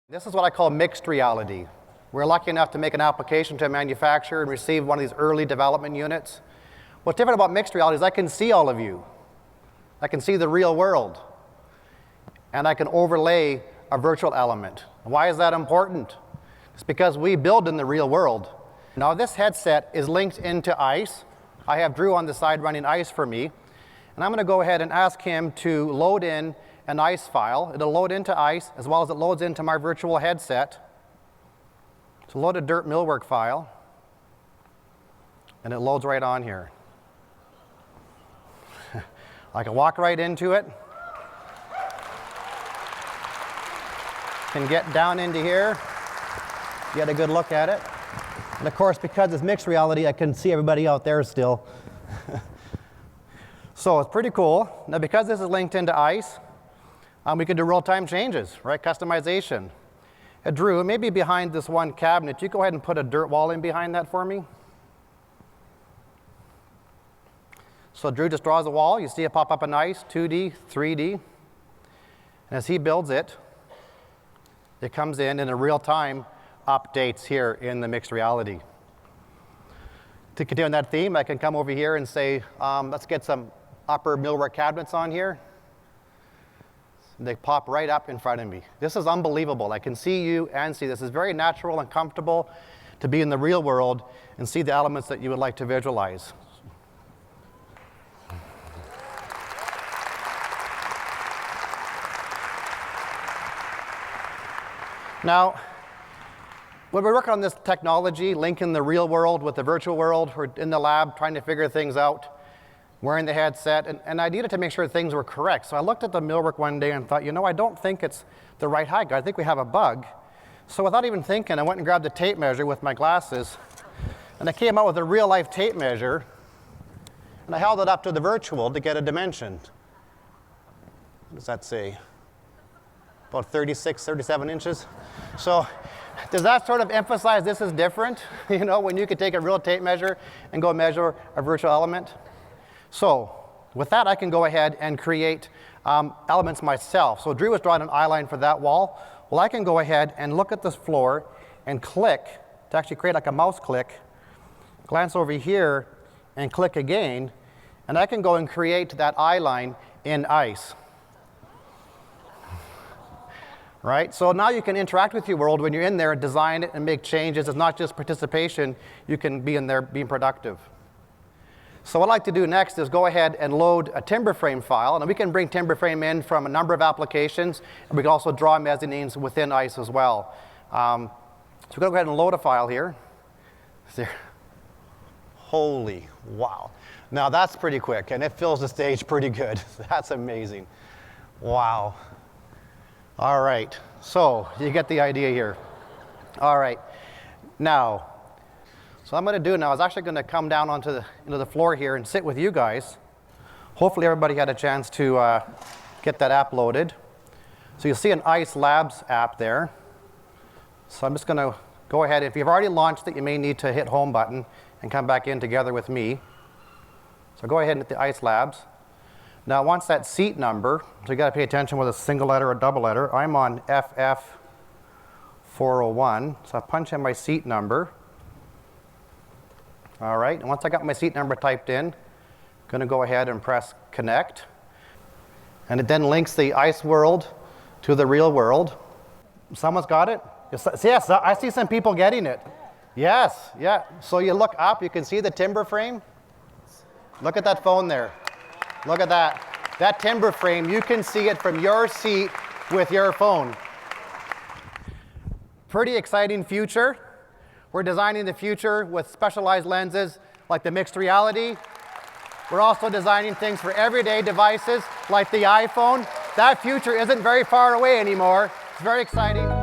This is what I call mixed reality. We're lucky enough to make an application to a manufacturer and receive one of these early development units. What's different about mixed reality is I can see all of you. I can see the real world. And I can overlay a virtual element. Why is that important? It's because we build in the real world. Now this headset is linked into ICE. I have Drew on the side running ICE for me. And I'm going to go ahead and ask him to load in an ICE file. It'll load into ICE as well as it loads into my virtual headset. So load a DIRTT millwork file. And it loads right on here. I can walk right into it. Can get down into here, get a good look at it. And of course, because it's mixed reality, I can see everybody out there still. So it's pretty cool. Now because this is linked into ICE, we can do real-time changes, right? Customization. Drew, maybe behind this one cabinet, you go ahead and put a DIRTT wall in behind that for me. So Drew just draws a wall. You see it pop up in ICE, 2D, 3D. And as he builds it, it comes in a real-time updates here in the mixed reality. To continue on that theme, I can come over here and say, let's get some upper millwork cabinets on here. They pop right up in front of me. This is unbelievable. I can see you and see this. It's very natural and comfortable to be in the real world and see the elements that you would like to visualize. Now, when we're working on this technology, linking the real world with the virtual world, we're in the lab trying to figure things out, wearing the headset, and I needed to make sure things were correct. So I looked at the millwork one day and thought, you know, I don't think it's the right height. I think we have a bug. So without even thinking, I went and grabbed a tape measure with my glasses, and I came out with a real-life tape measure, and I held it up to the virtual to get a dimension. What does that say? About 36, 37 inches. So does that sort of emphasize this is different? You know, when you could take a real tape measure and go measure a virtual element? So with that, I can go ahead and create elements myself. So Drew was drawing an eye line for that wall. Well, I can go ahead and look at this floor and click to actually create like a mouse click, glance over here and click again, and I can go and create that eye line in ICE. Right? So now you can interact with your world when you're in there and design it and make changes. It's not just participation. You can be in there being productive. So what I'd like to do next is go ahead and load a timber frame file. And we can bring timber frame in from a number of applications. And we can also draw mezzanines within ICE as well. So we're going to go ahead and load a file here. There. Holy wow. Now that's pretty quick. And it fills the stage pretty good. That's amazing. Wow. All right, so you get the idea here. All right, now, so what I'm going to do now is actually going to come down onto the floor here and sit with you guys. Hopefully everybody had a chance to get that app loaded. So you'll see an ICE Labs app there. So I'm just going to go ahead. If you've already launched it, you may need to hit home button and come back in together with me. So go ahead and hit the ICE Labs. Now, once that seat number, so you got to pay attention whether it's a single letter or double letter. I'm on FF401, so I punch in my seat number. All right, and once I got my seat number typed in, I'm going to go ahead and press connect. And it then links the ICE world to the real world. Someone's got it? Yes, I see some people getting it. Yes, yeah. So you look up, you can see the timber frame. Look at that phone there. Look at that. That timber frame, you can see it from your seat with your phone. Pretty exciting future. We're designing the future with specialized lenses like the mixed reality. We're also designing things for everyday devices like the iPhone. That future isn't very far away anymore. It's very exciting.